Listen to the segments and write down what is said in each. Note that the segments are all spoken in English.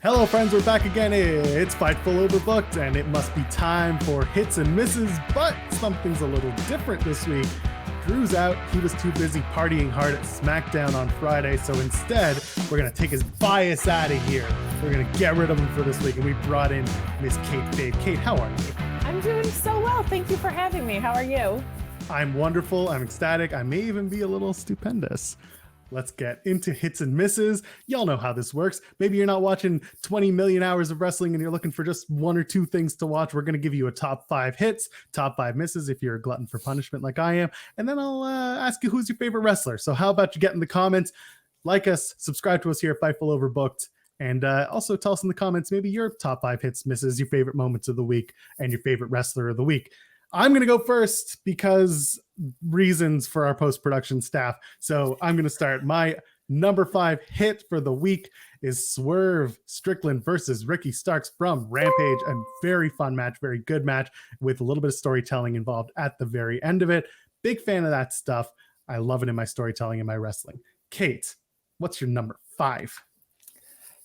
Hello friends, we're back again. It's Fightful Overbooked, and it must be time for hits and misses, but something's a little different this week. Drew's out. He was too busy partying hard at SmackDown on Friday, so instead, we're going to take his bias out of here. We're going to get rid of him for this week, and we brought in Miss Kate Fade. Kate, how are you? I'm doing so well. Thank you for having me. How are you? I'm wonderful. I'm ecstatic. I may even be a little stupendous. Let's get into hits and misses. Y'all know how this works. Maybe you're not watching 20 million hours of wrestling and you're looking for just one or two things to watch. We're going to give you a top 5 hits, top 5 misses if you're a glutton for punishment like I am. And then I'll ask you who's your favorite wrestler. So how about you get in the comments, like us, subscribe to us here at Fightful Overbooked, and also tell us in the comments maybe your top 5 hits, misses, your favorite moments of the week, and your favorite wrestler of the week. I'm going to go first because reasons for our post-production staff. So I'm going to start. My number 5 hit for the week is Swerve Strickland versus Ricky Starks from Rampage. A very fun match, very good match with a little bit of storytelling involved at the very end of it. Big fan of that stuff. I love it in my storytelling and my wrestling. Kate, what's your number 5?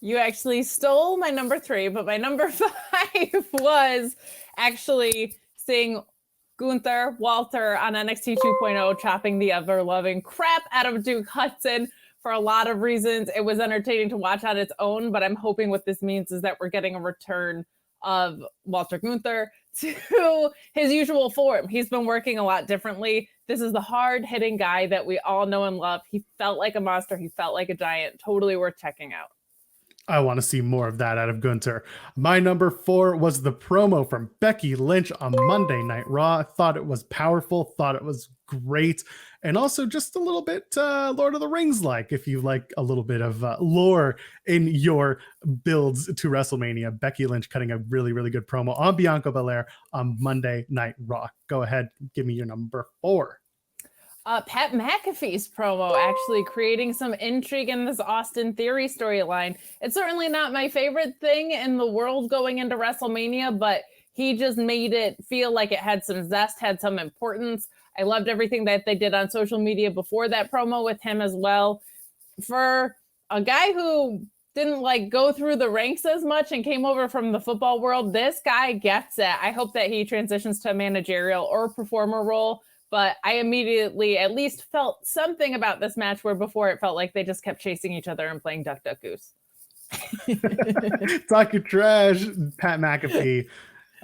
You actually stole my number 3, but my number 5 was actually seeing Gunther Walter on NXT 2.0 chopping the ever-loving crap out of Duke Hudson for a lot of reasons. It was entertaining to watch on its own, but I'm hoping what this means is that we're getting a return of Walter Gunther to his usual form. He's been working a lot differently. This is the hard-hitting guy that we all know and love. He felt like a monster. He felt like a giant. Totally worth checking out. I want to see more of that out of Gunther. My number 4 was the promo from Becky Lynch on Monday Night Raw. I thought it was powerful, thought it was great, and also just a little bit Lord of the Rings-like, if you like a little bit of lore in your builds to WrestleMania. Becky Lynch cutting a really, really good promo on Bianca Belair on Monday Night Raw. Go ahead, give me your number 4. Pat McAfee's promo actually creating some intrigue in this Austin Theory storyline. It's certainly not my favorite thing in the world going into WrestleMania, but he just made it feel like it had some zest, had some importance. I loved everything that they did on social media before that promo with him as well. For a guy who didn't go through the ranks as much and came over from the football world, this guy gets it. I hope that he transitions to a managerial or performer role. But I immediately at least felt something about this match where before it felt like they just kept chasing each other and playing Duck, Duck, Goose. Talk your trash, Pat McAfee.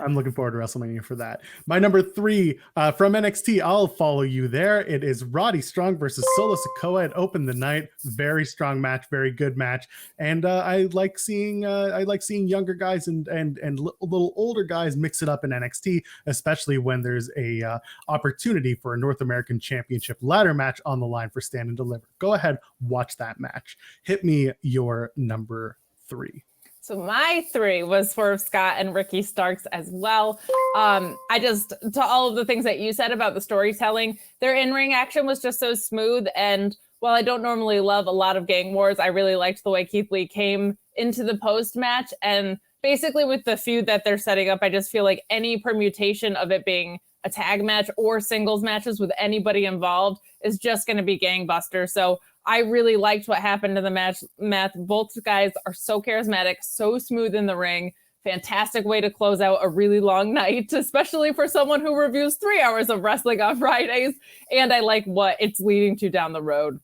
I'm looking forward to WrestleMania for that. My number 3 from NXT, I'll follow you there. It is Roddy Strong versus Solo Sikoa. It opened the night. Very strong match, very good match. And I like seeing younger guys and little older guys mix it up in NXT, especially when there's a opportunity for a North American Championship ladder match on the line for Stand and Deliver. Go ahead, watch that match. Hit me your number 3. So my 3 was Swerve Scott and Ricky Starks as well. To all of the things that you said about the storytelling, their in-ring action was just so smooth. And while I don't normally love a lot of gang wars, I really liked the way Keith Lee came into the post-match. And basically with the feud that they're setting up, I just feel like any permutation of it being a tag match or singles matches with anybody involved is just going to be gangbuster. So I really liked what happened in the match. Both guys are so charismatic, so smooth in the ring. Fantastic way to close out a really long night, especially for someone who reviews 3 hours of wrestling on Fridays. And I like what it's leading to down the road.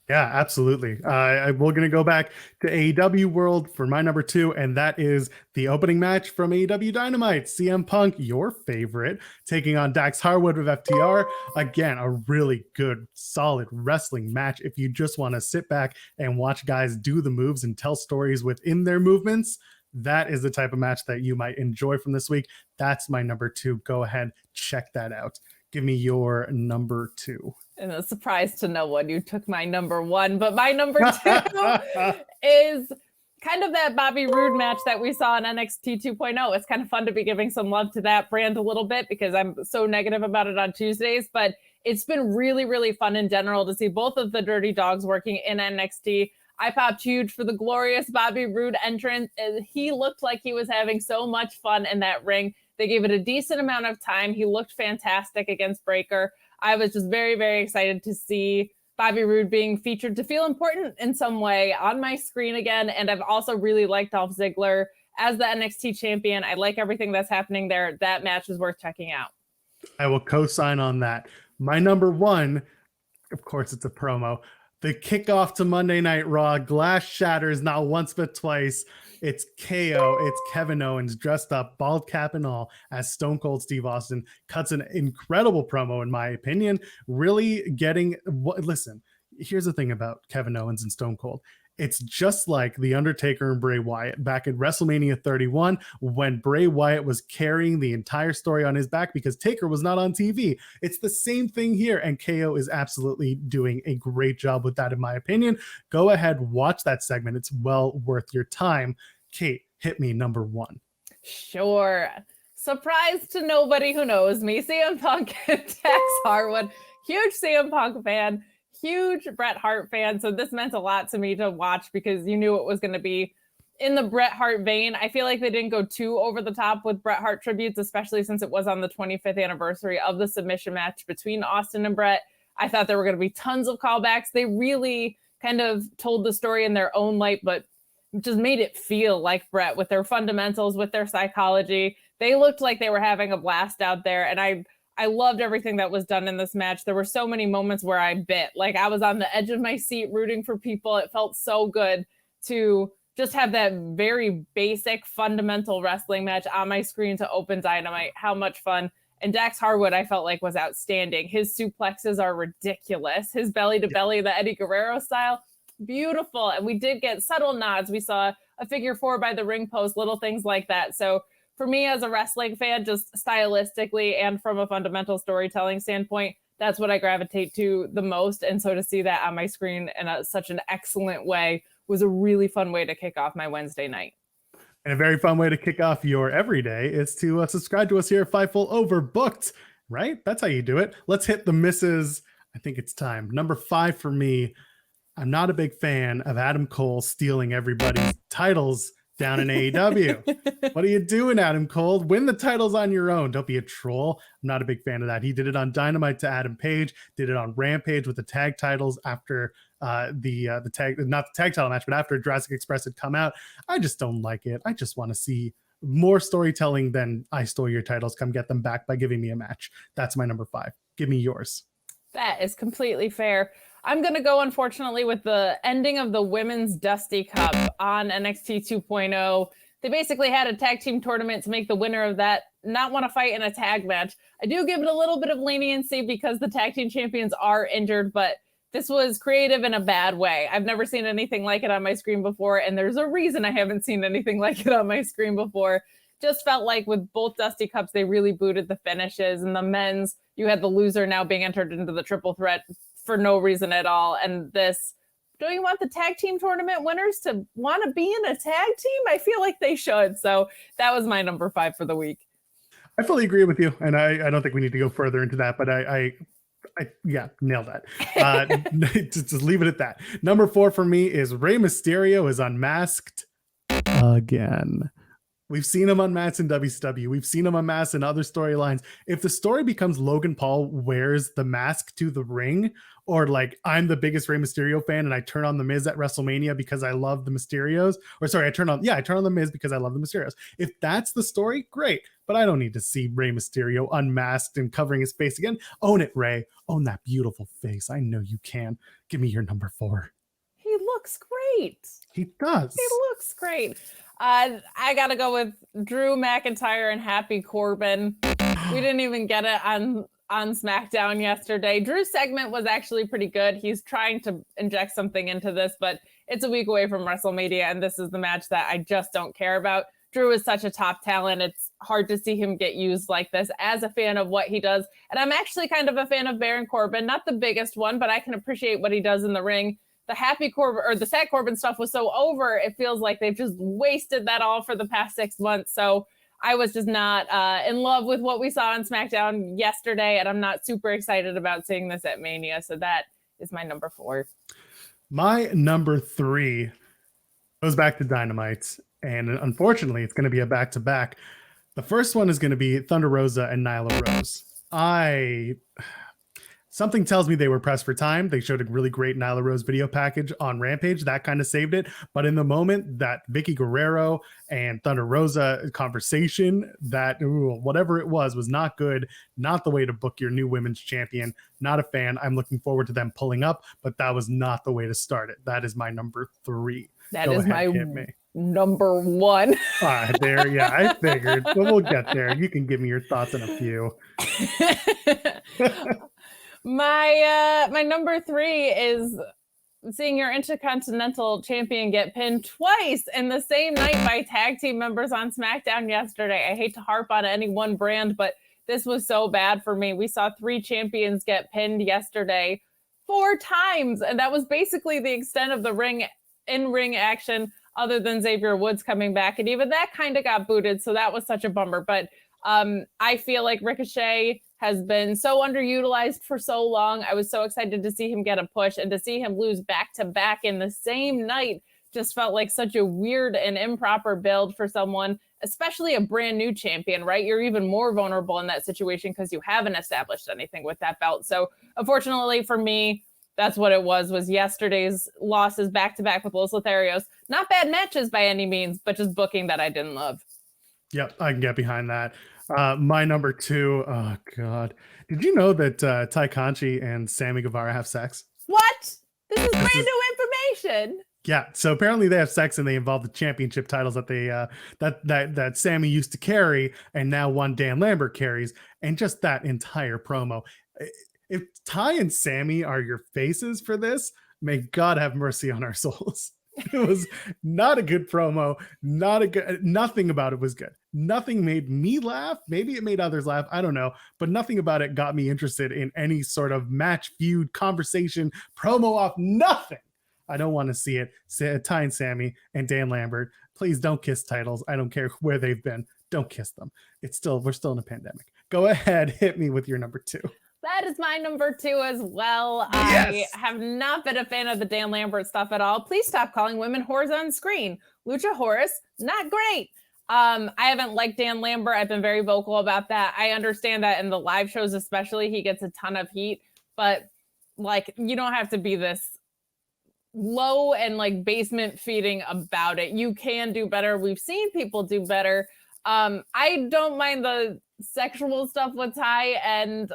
Yeah, absolutely. We're going to go back to AEW World for my number 2, and that is the opening match from AEW Dynamite. CM Punk, your favorite, taking on Dax Harwood with FTR. Again, a really good, solid wrestling match. If you just want to sit back and watch guys do the moves and tell stories within their movements, that is the type of match that you might enjoy from this week. That's my number 2. Go ahead, check that out. Give me your number 2. And a surprise to no one, you took my number 1, but my number 2 is kind of that Bobby Roode match that we saw in NXT 2.0. It's kind of fun to be giving some love to that brand a little bit because I'm so negative about it on Tuesdays, but it's been really, really fun in general to see both of the Dirty Dogs working in NXT. I popped huge for the glorious Bobby Roode entrance. He looked like he was having so much fun in that ring. They gave it a decent amount of time. He looked fantastic against Breakker. I was just very, very excited to see Bobby Roode being featured to feel important in some way on my screen again. And I've also really liked Dolph Ziggler as the NXT champion. I like everything that's happening there. That match is worth checking out. I will co-sign on that. My number one, of course, it's a promo. The kickoff to Monday Night Raw, glass shatters not once but twice. It's KO, it's Kevin Owens dressed up, bald cap and all, as Stone Cold Steve Austin. Cuts an incredible promo, in my opinion. Really getting, listen, here's the thing about Kevin Owens and Stone Cold. It's just like The Undertaker and Bray Wyatt back at WrestleMania 31 when Bray Wyatt was carrying the entire story on his back because Taker was not on TV. It's the same thing here, and KO is absolutely doing a great job with that, in my opinion. Go ahead, watch that segment. It's well worth your time. Kate, hit me number one. Sure. Surprise to nobody who knows me, CM Punk and Dax Harwood. Huge CM Punk fan. Huge Bret Hart fan, so this meant a lot to me to watch because you knew it was going to be in the Bret Hart vein. I feel like they didn't go too over the top with Bret Hart tributes, especially since it was on the 25th anniversary of the submission match between Austin and Bret. I thought there were going to be tons of callbacks. They really kind of told the story in their own light, but just made it feel like Bret with their fundamentals, with their psychology. They looked like they were having a blast out there, and I loved everything that was done in this match. There were so many moments where I bit. Like, I was on the edge of my seat rooting for people. It felt so good to just have that very basic, fundamental wrestling match on my screen to open Dynamite. How much fun. And Dax Harwood, I felt like, was outstanding. His suplexes are ridiculous. His belly-to-belly, the Eddie Guerrero style, beautiful. And we did get subtle nods. We saw a figure four by the ring post, little things like that. So for me as a wrestling fan, just stylistically and from a fundamental storytelling standpoint, that's what I gravitate to the most. And so to see that on my screen in such an excellent way was a really fun way to kick off my Wednesday night. And a very fun way to kick off your everyday is to subscribe to us here at Fightful Overbooked, right? That's how you do it. Let's hit the misses. I think it's time. Number 5 for me. I'm not a big fan of Adam Cole stealing everybody's titles down in AEW. What are you doing, Adam Cole? Win the titles on your own. Don't be a troll. I'm not a big fan of that. He did it on Dynamite to Adam Page, did it on Rampage with the tag titles after the tag, not the tag title match, but after Jurassic Express had come out. I just don't like it. I just want to see more storytelling than I stole your titles. Come get them back by giving me a match. That's my number 5. Give me yours. That is completely fair. I'm going to go, unfortunately, with the ending of the Women's Dusty Cup on NXT 2.0. They basically had a tag team tournament to make the winner of that not want to fight in a tag match. I do give it a little bit of leniency because the tag team champions are injured, but this was creative in a bad way. I've never seen anything like it on my screen before, and there's a reason I haven't seen anything like it on my screen before. Just felt like with both Dusty Cups, they really booted the finishes. And the men's, you had the loser now being entered into the triple threat for no reason at all. And this, don't you want the tag team tournament winners to want to be in a tag team? I feel like they should. So that was my number 5 for the week. I fully agree with you. And I don't think we need to go further into that, but I yeah, nailed that. Just leave it at that. Number 4 for me is Rey Mysterio is unmasked again. We've seen him unmasked in WCW. We've seen him unmasked in other storylines. If the story becomes Logan Paul wears the mask to the ring, or like I'm the biggest Rey Mysterio fan and I turn on the Miz at WrestleMania because I love the Mysterios, or sorry, I turn on the Miz because I love the Mysterios. If that's the story, great. But I don't need to see Rey Mysterio unmasked and covering his face again. Own it, Rey. Own that beautiful face. I know you can. Give me your number 4. He looks great. He does. He looks great. I gotta go with Drew McIntyre and Happy Corbin. We didn't even get it on SmackDown yesterday. Drew's segment was actually pretty good. He's trying to inject something into this, but it's a week away from WrestleMania, and this is the match that I just don't care about. Drew is such a top talent. It's hard to see him get used like this as a fan of what he does. And I'm actually kind of a fan of Baron Corbin, not the biggest one, but I can appreciate what he does in the ring. The Happy Corbin or the Sad Corbin stuff was so over. It feels like they've just wasted that all for the past 6 months. So I was just not in love with what we saw on SmackDown yesterday. And I'm not super excited about seeing this at Mania. So that is my number 4. My number 3 goes back to Dynamite. And unfortunately, it's going to be a back-to-back. The first one is going to be Thunder Rosa and Nyla Rose. Something tells me they were pressed for time. They showed a really great Nyla Rose video package on Rampage. That kind of saved it. But in the moment, that Vicky Guerrero and Thunder Rosa conversation, whatever it was not good. Not the way to book your new women's champion. Not a fan. I'm looking forward to them pulling up, but that was not the way to start it. That is my number 3. That is my number 1. There, yeah, I figured. But we'll get there. You can give me your thoughts on a few. My number 3 is seeing your Intercontinental Champion get pinned twice in the same night by tag team members on SmackDown yesterday. I hate to harp on any one brand, but this was so bad for me. We saw 3 champions get pinned yesterday 4 times, and that was basically the extent of the in-ring action, other than Xavier Woods coming back, and even that kind of got booted, so that was such a bummer. But I feel like Ricochet has been so underutilized for so long. I was so excited to see him get a push, and to see him lose back-to-back in the same night just felt like such a weird and improper build for someone, especially a brand new champion, right? You're even more vulnerable in that situation because you haven't established anything with that belt. So unfortunately for me, that's what it was yesterday's losses back-to-back with Los Lotharios. Not bad matches by any means, but just booking that I didn't love. Yep, I can get behind that. My number 2, oh God. Did you know that Ty Conchi and Sammy Guevara have sex? What? This is brand new information. Yeah, so apparently they have sex and they involve the championship titles that they that Sammy used to carry and now one Dan Lambert carries, and just that entire promo. If Ty and Sammy are your faces for this, may God have mercy on our souls. It was not a good promo. Nothing about it was good. Nothing made me laugh. Maybe it made others laugh. I don't know. But nothing about it got me interested in any sort of match, feud, conversation, promo off. Nothing. I don't want to see it. Ty and Sammy and Dan Lambert, please don't kiss titles. I don't care where they've been. Don't kiss them. We're still in a pandemic. Go ahead. Hit me with your number 2. That is my number 2 as well. Yes. I have not been a fan of the Dan Lambert stuff at all. Please stop calling women whores on screen. Lucha Horace, not great. I haven't liked Dan Lambert. I've been very vocal about that. I understand that in the live shows especially, he gets a ton of heat. But, like, you don't have to be this low and, like, basement feeding about it. You can do better. We've seen people do better. I don't mind the sexual stuff with Ty and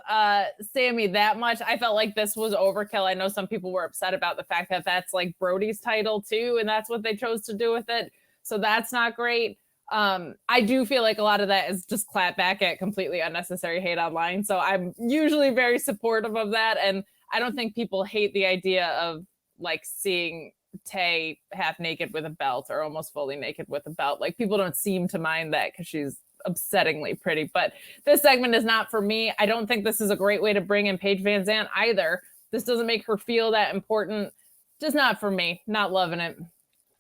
Sammy that much. I felt like this was overkill. I know some people were upset about the fact that that's like Brody's title too, and that's what they chose to do with it. So that's not great. I do feel like a lot of that is just clap back at completely unnecessary hate online. So I'm usually very supportive of that. And I don't think people hate the idea of like seeing Tay half naked with a belt or almost fully naked with a belt. Like people don't seem to mind that because she's upsettingly pretty. But this segment is not for me. I don't think this is a great way to bring in Paige Van Zandt either. This doesn't make her feel that important. Just not for me. Not loving it.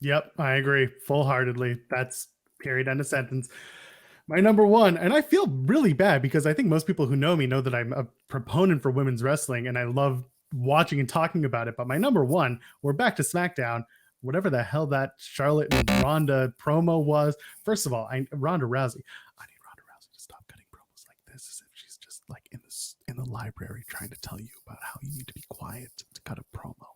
Yep, I agree full-heartedly. That's period, end of sentence. My number 1, and I feel really bad because I think most people who know me know that I'm a proponent for women's wrestling and I love watching and talking about it. But my number 1, we're back to SmackDown. Whatever the hell that Charlotte and Ronda promo was. First of all, Ronda Rousey. I need Ronda Rousey to stop cutting promos like this, as if she's just like in the library trying to tell you about how you need to be quiet to cut a promo.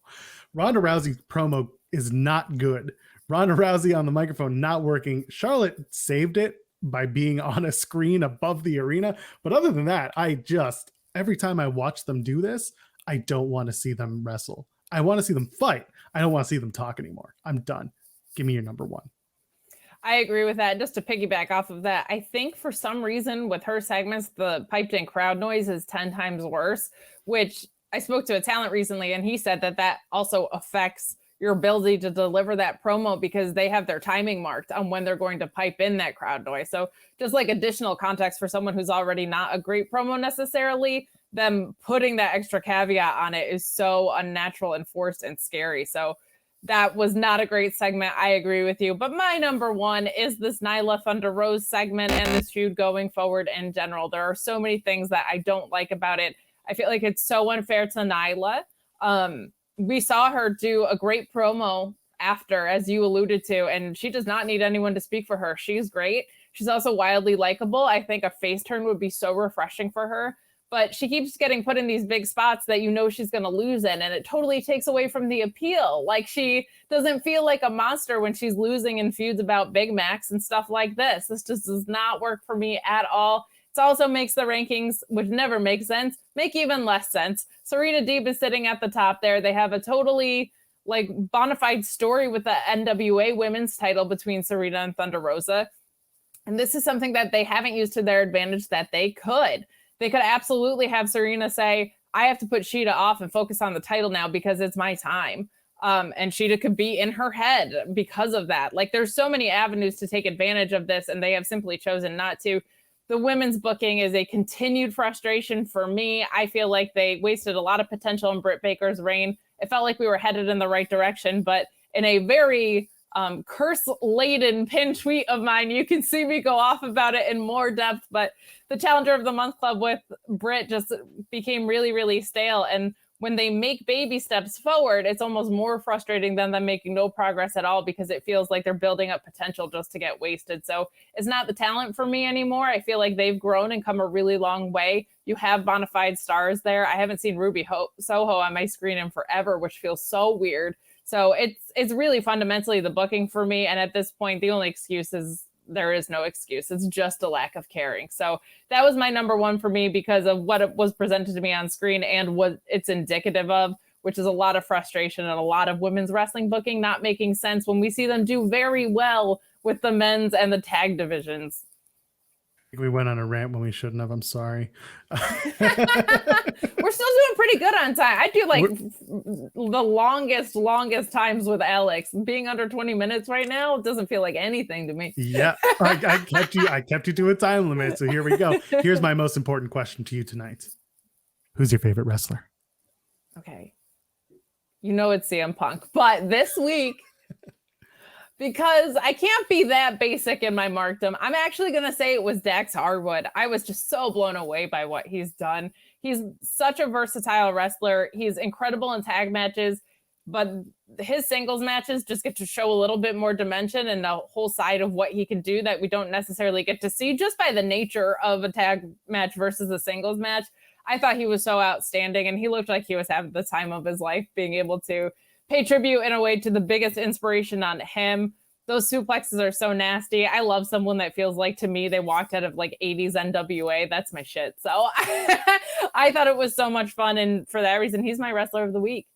Ronda Rousey's promo is not good. Ronda Rousey on the microphone not working. Charlotte saved it by being on a screen above the arena. But other than that, every time I watch them do this, I don't want to see them wrestle. I want to see them fight. I don't want to see them talk anymore. I'm done. Give me your number 1. I agree with that. Just to piggyback off of that, I think for some reason with her segments, the piped in crowd noise is 10 times worse, which I spoke to a talent recently and he said that also affects your ability to deliver that promo because they have their timing marked on when they're going to pipe in that crowd noise. So just like additional context for someone who's already not a great promo necessarily, them putting that extra caveat on it is so unnatural and forced and scary. So that was not a great segment. I agree with you. But my number 1 is this Nyla Thunder Rose segment and this feud going forward in general. There are so many things that I don't like about it. I feel like it's so unfair to Nyla. We saw her do a great promo after, as you alluded to, and she does not need anyone to speak for her. She's great. She's also wildly likable. I think a face turn would be so refreshing for her. but she keeps getting put in these big spots that you know she's going to lose in, and it totally takes away from the appeal. Like, she doesn't feel like a monster when she's losing in feuds about Big Macs and stuff like this. This just does not work for me at all. It also makes the rankings, which never make sense, make even less sense. Serena Deeb is sitting at the top there. They have a totally like bona fide story with the NWA women's title between Serena and Thunder Rosa. And this is something that they haven't used to their advantage that they could. They could absolutely have Serena say, I have to put Shida off and focus on the title now because it's my time. And Shida could be in her head because of that. Like, there's so many avenues to take advantage of this, and they have simply chosen not to. The women's booking is a continued frustration for me. I feel like they wasted a lot of potential in Britt Baker's reign. It felt like we were headed in the right direction, but in a very curse-laden pin tweet of mine, you can see me go off about it in more depth, but the Challenger of the Month Club with Britt just became really, really stale. And when they make baby steps forward, it's almost more frustrating than them making no progress at all, because it feels like they're building up potential just to get wasted. So it's not the talent for me anymore. I feel like they've grown and come a really long way. You have bona fide stars there. I haven't seen Ruby Soho on my screen in forever, which feels so weird. So it's really fundamentally the booking for me. And at this point, the only excuse is there is no excuse. It's just a lack of caring. So that was my number one for me because of what it was presented to me on screen and what it's indicative of, which is a lot of frustration and a lot of women's wrestling booking not making sense when we see them do very well with the men's and the tag divisions. We went on a rant when we shouldn't have. I'm sorry. We're still doing pretty good on time. I do like the longest times with Alex. Being under 20 minutes right now doesn't feel like anything to me. Yeah, I kept you to a time limit. So here we go. Here's my most important question to you tonight. Who's your favorite wrestler? Okay. You know it's CM Punk. But this week, because I can't be that basic in my markdom, I'm actually going to say it was Dax Harwood. I was just so blown away by what he's done. He's such a versatile wrestler. He's incredible in tag matches, but his singles matches just get to show a little bit more dimension and a whole side of what he can do that we don't necessarily get to see just by the nature of a tag match versus a singles match. I thought he was so outstanding, and he looked like he was having the time of his life, being able to pay tribute in a way to the biggest inspiration on him. Those suplexes are so nasty. I love someone that feels like, to me, they walked out of like 80s NWA. That's my shit. So I thought it was so much fun. And for that reason, he's my wrestler of the week.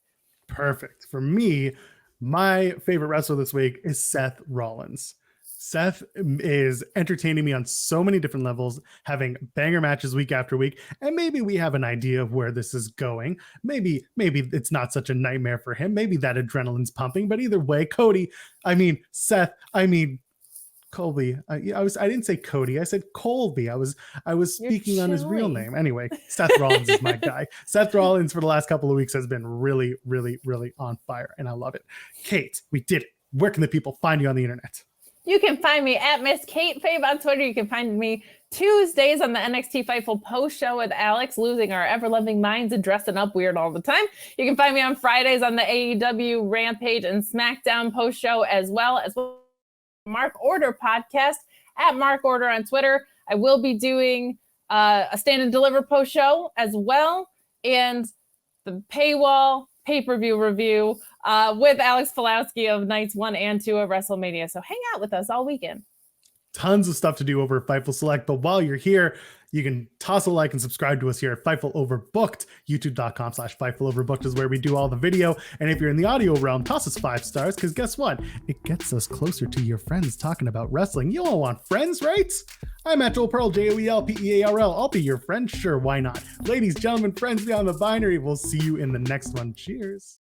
Perfect. For me, my favorite wrestler this week is Seth Rollins. Seth is entertaining me on so many different levels, having banger matches week after week. And maybe we have an idea of where this is going. Maybe it's not such a nightmare for him. Maybe that adrenaline's pumping. But either way, Colby. I didn't say Cody. I said Colby. I was speaking on his real name. Anyway, Seth Rollins is my guy. Seth Rollins for the last couple of weeks has been really, really, really on fire, and I love it. Kate, we did it. Where can the people find you on the internet? You can find me at Miss Kate Fave on Twitter. You can find me Tuesdays on the NXT Fightful post show with Alex, losing our ever-loving minds and dressing up weird all the time. You can find me on Fridays on the AEW Rampage and SmackDown post show, as well as Mark Order podcast at Mark Order on Twitter. I will be doing a Stand and Deliver post show as well, and the Paywall pay-per-view review with Alex Pulowski of nights 1 and 2 of WrestleMania. So hang out with us all weekend. Tons of stuff to do over at Fightful Select, but while you're here, you can toss a like and subscribe to us here at Fightful Overbooked. YouTube.com/Fightful Overbooked is where we do all the video. And if you're in the audio realm, toss us 5 stars, because guess what? It gets us closer to your friends talking about wrestling. You all want friends, right? I'm at Joel Pearl, JoelPearl. I'll be your friend. Sure, why not? Ladies, gentlemen, friends beyond the binary, we'll see you in the next one. Cheers.